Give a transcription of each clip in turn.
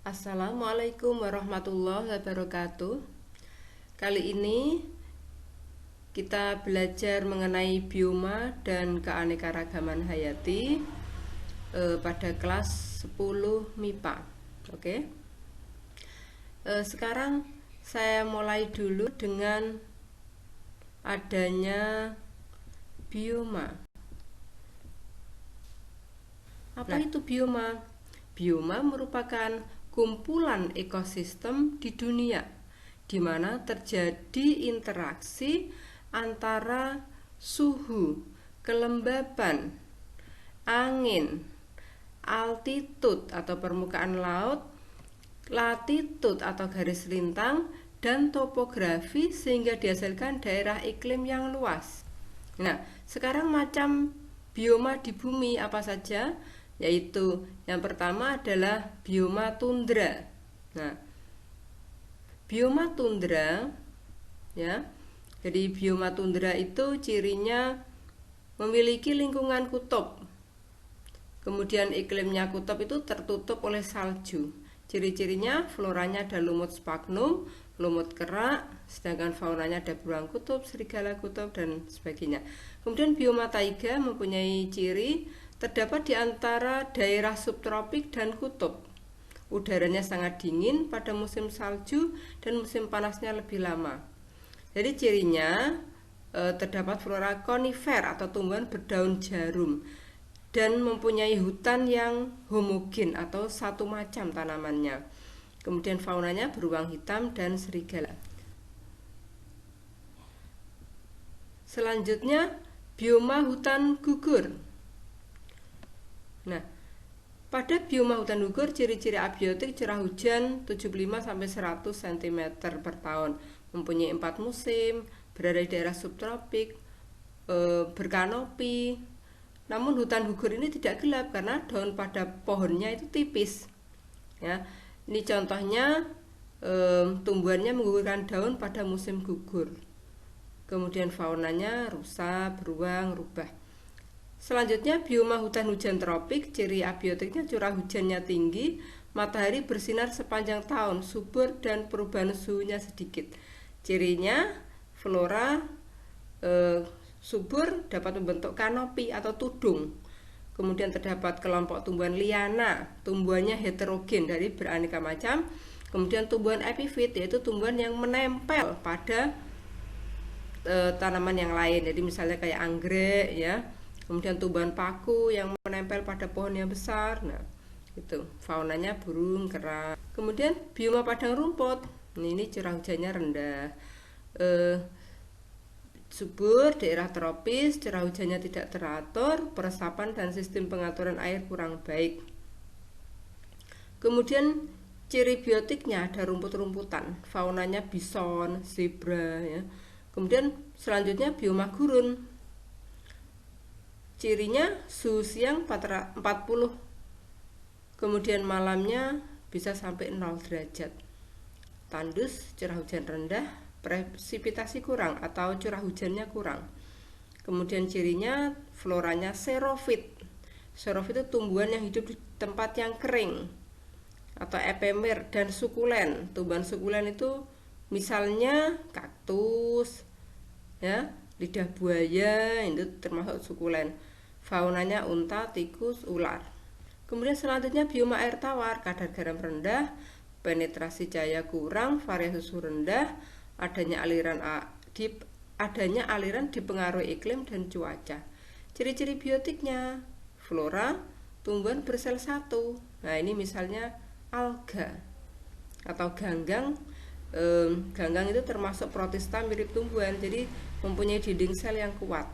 Assalamualaikum warahmatullahi wabarakatuh. Kali ini kita belajar mengenai bioma dan keanekaragaman hayati pada kelas 10 MIPA. Oke. Sekarang saya mulai dulu dengan adanya bioma. Apa itu bioma? Bioma merupakan kumpulan ekosistem di dunia di mana terjadi interaksi antara suhu, kelembaban, angin, altitud atau permukaan laut, latitud atau garis lintang, dan topografi sehingga dihasilkan daerah iklim yang luas. Nah, sekarang macam bioma di bumi apa saja? Yaitu yang pertama adalah bioma tundra. Nah, bioma tundra ya. Jadi bioma tundra itu cirinya memiliki lingkungan kutub. Kemudian iklimnya kutub itu tertutup oleh salju. Ciri-cirinya floranya ada lumut sphagnum, lumut kerak, sedangkan faunanya ada beruang kutub, serigala kutub, dan sebagainya. Kemudian bioma taiga mempunyai ciri terdapat di antara daerah subtropik dan kutub. Udaranya sangat dingin pada musim salju dan musim panasnya lebih lama. Jadi cirinya terdapat flora konifer atau tumbuhan berdaun jarum dan mempunyai hutan yang homogen atau satu macam tanamannya. Kemudian faunanya beruang hitam dan serigala. Selanjutnya bioma hutan gugur. Nah, pada bioma hutan gugur ciri-ciri abiotik curah hujan 75-100 cm per tahun, mempunyai 4 musim, berada di daerah subtropik, berkanopi. Namun hutan gugur ini tidak gelap karena daun pada pohonnya itu tipis. Ya, ini contohnya tumbuhannya menggugurkan daun pada musim gugur. Kemudian faunanya rusa, beruang, rubah. Selanjutnya bioma hutan hujan tropik, ciri abiotiknya curah hujannya tinggi, matahari bersinar sepanjang tahun, subur dan perubahan suhunya sedikit. Cirinya flora subur dapat membentuk kanopi atau tudung. Kemudian terdapat kelompok tumbuhan liana, tumbuhannya heterogen dari beraneka macam. Kemudian tumbuhan epifit yaitu tumbuhan yang menempel pada tanaman yang lain. Jadi misalnya kayak anggrek ya. Kemudian tumbuhan paku yang menempel pada pohon yang besar. Nah, itu faunanya burung, kera. Kemudian bioma padang rumput. Ini curah hujannya rendah. Subur, daerah tropis, curah hujannya tidak teratur, peresapan dan sistem pengaturan air kurang baik. Kemudian ciri biotiknya ada rumput-rumputan, faunanya bison, zebra ya. Kemudian selanjutnya bioma gurun. Cirinya suhu siang 40, kemudian malamnya bisa sampai 0 derajat. Tandus, curah hujan rendah, presipitasi kurang atau curah hujannya kurang. Kemudian cirinya floranya xerofit. Xerofit itu tumbuhan yang hidup di tempat yang kering atau epemer dan sukulen. Tumbuhan sukulen itu misalnya kaktus ya, lidah buaya, itu termasuk sukulen. Faunanya unta, tikus, ular. Kemudian selanjutnya bioma air tawar, kadar garam rendah, penetrasi cahaya kurang, variasi suhu rendah, adanya aliran dipengaruhi iklim dan cuaca. Ciri-ciri biotiknya flora, tumbuhan bersel satu. Nah, ini misalnya alga atau ganggang. Ganggang itu termasuk protista mirip tumbuhan, jadi mempunyai dinding sel yang kuat.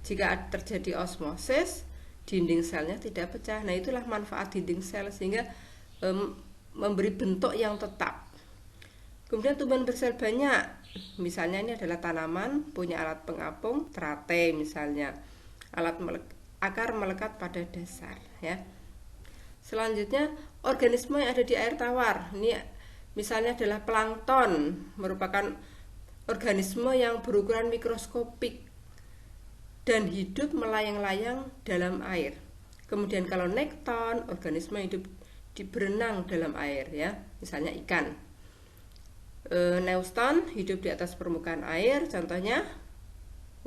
Jika terjadi osmosis, dinding selnya tidak pecah. Nah, itulah manfaat dinding sel sehingga memberi bentuk yang tetap. Kemudian tumbuhan bersel banyak, misalnya ini adalah tanaman punya alat pengapung, terate misalnya, akar melekat pada dasar ya. Selanjutnya organisme yang ada di air tawar, ini misalnya adalah plankton, merupakan organisme yang berukuran mikroskopik dan hidup melayang-layang dalam air. Kemudian kalau nekton, organisme hidup berenang dalam air ya, misalnya ikan. Neuston hidup di atas permukaan air, contohnya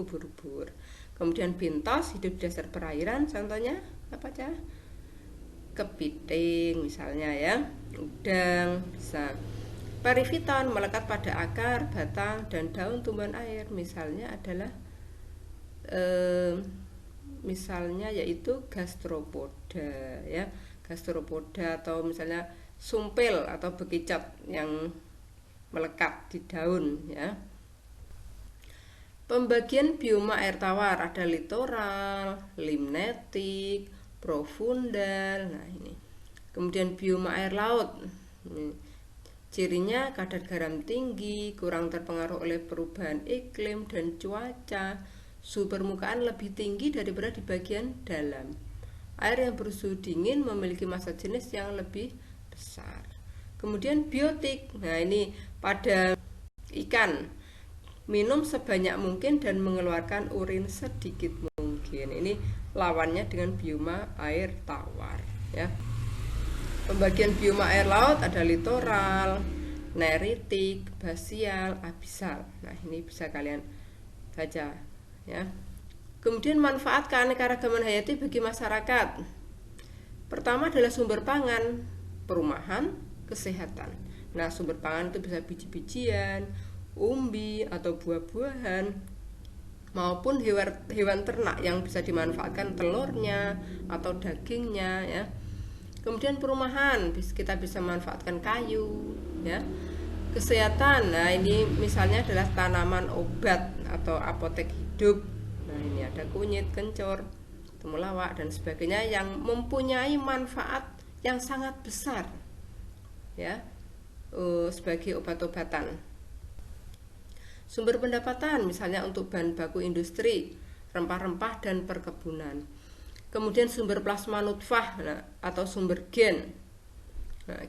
ubur-ubur. Kemudian Bentos hidup di dasar perairan, contohnya apa aja? Kepiting misalnya ya, udang bisa. Periviton melekat pada akar, batang, dan daun tumbuhan air, misalnya adalah misalnya yaitu gastropoda ya, gastropoda, atau misalnya sumpil atau bekicot yang melekat di daun ya. Pembagian bioma air tawar ada litoral, limnetik, profundal. Nah ini. Kemudian bioma air laut. Cirinya kadar garam tinggi, kurang terpengaruh oleh perubahan iklim dan cuaca. Suhu permukaan lebih tinggi daripada di bagian dalam. Air yang bersuhu dingin memiliki massa jenis yang lebih besar. Kemudian biotik. Nah ini pada ikan, minum sebanyak mungkin dan mengeluarkan urin sedikit mungkin. Ini lawannya dengan bioma air tawar ya. Pembagian bioma air laut ada litoral, neritik, basial, abisal. Nah ini bisa kalian baca ya. Kemudian manfaat keanekaragaman hayati bagi masyarakat. Pertama adalah sumber pangan, perumahan, kesehatan. Nah sumber pangan itu bisa biji-bijian, umbi atau buah-buahan, maupun hewan ternak yang bisa dimanfaatkan telurnya atau dagingnya ya. Kemudian perumahan, kita bisa manfaatkan kayu ya. Kesehatan, nah ini misalnya adalah tanaman obat atau apotek hidup. Nah ini ada kunyit, kencur, temulawak dan sebagainya yang mempunyai manfaat yang sangat besar ya, sebagai obat-obatan. Sumber pendapatan misalnya untuk bahan baku industri, rempah-rempah dan perkebunan. Kemudian sumber plasma nutfah atau sumber gen. Nah,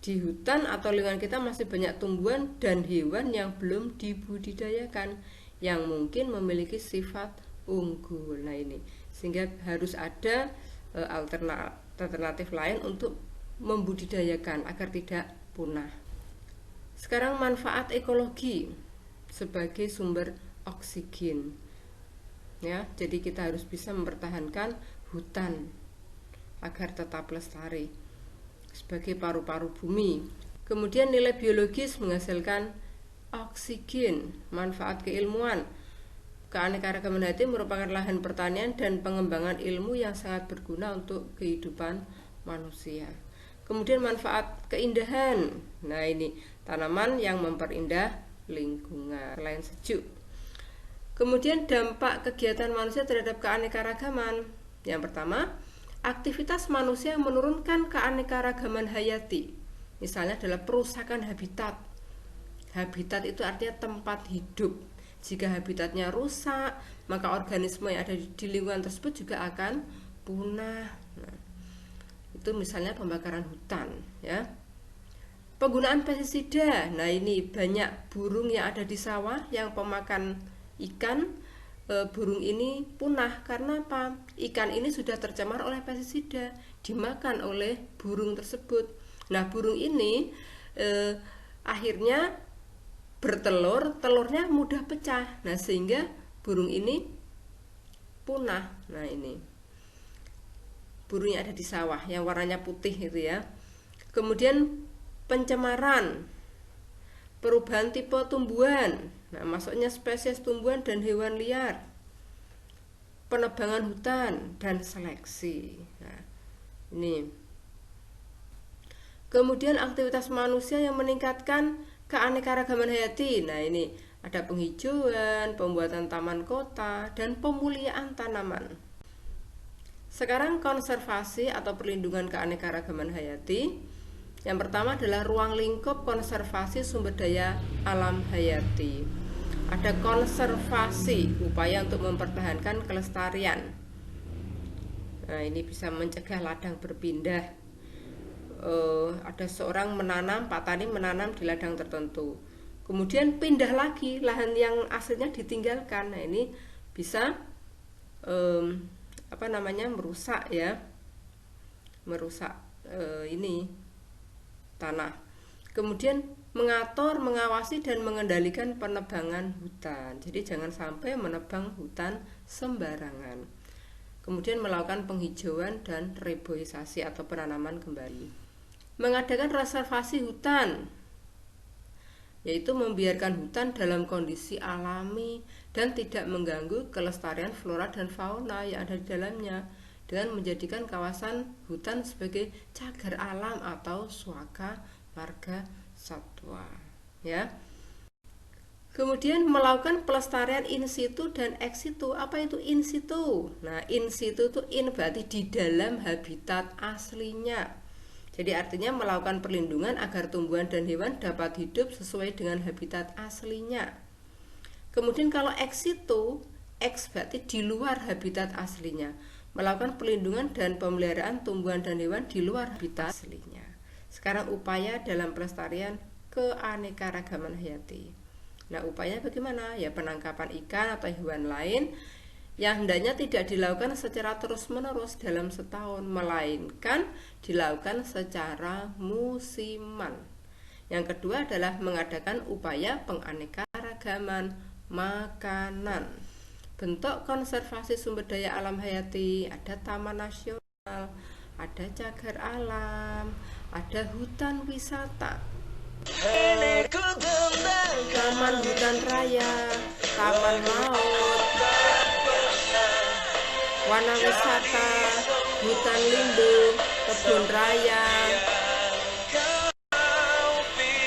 di hutan atau lingkungan kita masih banyak tumbuhan dan hewan yang belum dibudidayakan, yang mungkin memiliki sifat unggul. Nah ini, sehingga harus ada alternatif lain untuk membudidayakan agar tidak punah. Sekarang manfaat ekologi sebagai sumber oksigen ya, jadi kita harus bisa mempertahankan hutan agar tetap lestari sebagai paru-paru bumi. Kemudian nilai biologis menghasilkan oksigen. Manfaat keilmuan, keanekaragaman hayati merupakan lahan pertanian dan pengembangan ilmu yang sangat berguna untuk kehidupan manusia. Kemudian manfaat keindahan, nah ini tanaman yang memperindah lingkungan selain sejuk. Kemudian dampak kegiatan manusia terhadap keanekaragaman. Yang pertama, aktivitas manusia menurunkan keanekaragaman hayati. Misalnya adalah perusakan habitat. Habitat itu artinya tempat hidup. Jika habitatnya rusak, maka organisme yang ada di lingkungan tersebut juga akan punah. Nah, itu misalnya pembakaran hutan ya. Penggunaan pestisida. Nah ini banyak burung yang ada di sawah yang pemakan ikan. Burung ini punah karena apa? Ikan ini sudah tercemar oleh pestisida, dimakan oleh burung tersebut. Nah burung ini akhirnya bertelur, telurnya mudah pecah. Nah sehingga burung ini punah. Nah ini burung yang ada di sawah yang warnanya putih itu ya. Kemudian pencemaran, perubahan tipe tumbuhan, nah masuknya spesies tumbuhan dan hewan liar, penebangan hutan dan seleksi. Nah, ini. Kemudian aktivitas manusia yang meningkatkan keanekaragaman hayati. Nah, ini ada penghijauan, pembuatan taman kota, dan pemuliaan tanaman. Sekarang konservasi atau perlindungan keanekaragaman hayati. Yang pertama adalah ruang lingkup konservasi sumber daya alam hayati. Ada konservasi, upaya untuk mempertahankan kelestarian. Nah, ini bisa mencegah ladang berpindah. Ada seorang menanam, Pak Tani menanam di ladang tertentu. Kemudian pindah lagi, lahan yang aslinya ditinggalkan. Nah, ini bisa merusak ya. Merusak ini tanah. Kemudian mengatur, mengawasi dan mengendalikan penebangan hutan. Jadi jangan sampai menebang hutan sembarangan. Kemudian melakukan penghijauan dan reboisasi atau penanaman kembali. Mengadakan reservasi hutan, yaitu membiarkan hutan dalam kondisi alami dan tidak mengganggu kelestarian flora dan fauna yang ada di dalamnya, dengan menjadikan kawasan hutan sebagai cagar alam atau swaka marga satwa, ya. Kemudian melakukan pelestarian in situ dan ex situ. Apa itu in situ? Nah, in situ itu berarti di dalam habitat aslinya. Jadi artinya melakukan perlindungan agar tumbuhan dan hewan dapat hidup sesuai dengan habitat aslinya. Kemudian kalau ex situ, ex berarti di luar habitat aslinya. Melakukan perlindungan dan pemeliharaan tumbuhan dan hewan di luar habitat aslinya. Sekarang upaya dalam pelestarian keanekaragaman hayati. Nah, upaya bagaimana? Ya, penangkapan ikan atau hewan lain yang hendaknya tidak dilakukan secara terus-menerus dalam setahun, melainkan dilakukan secara musiman. Yang kedua adalah mengadakan upaya penganekaragaman makanan. Bentuk konservasi sumber daya alam hayati, ada taman nasional, ada cagar alam, ada hutan wisata, taman hutan raya, taman laut, wana wisata, hutan lindung, kebun raya.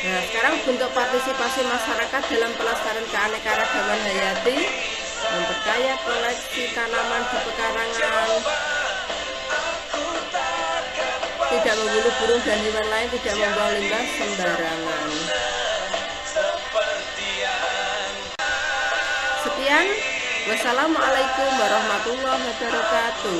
Nah, sekarang bentuk partisipasi masyarakat dalam pelestarian keanekaragaman hayati, memperkaya koleksi tanaman di pekarangan, tidak membunuh burung dan hewan lain, tidak membuang limbah sembarangan. Sekian, wassalamualaikum warahmatullahi wabarakatuh.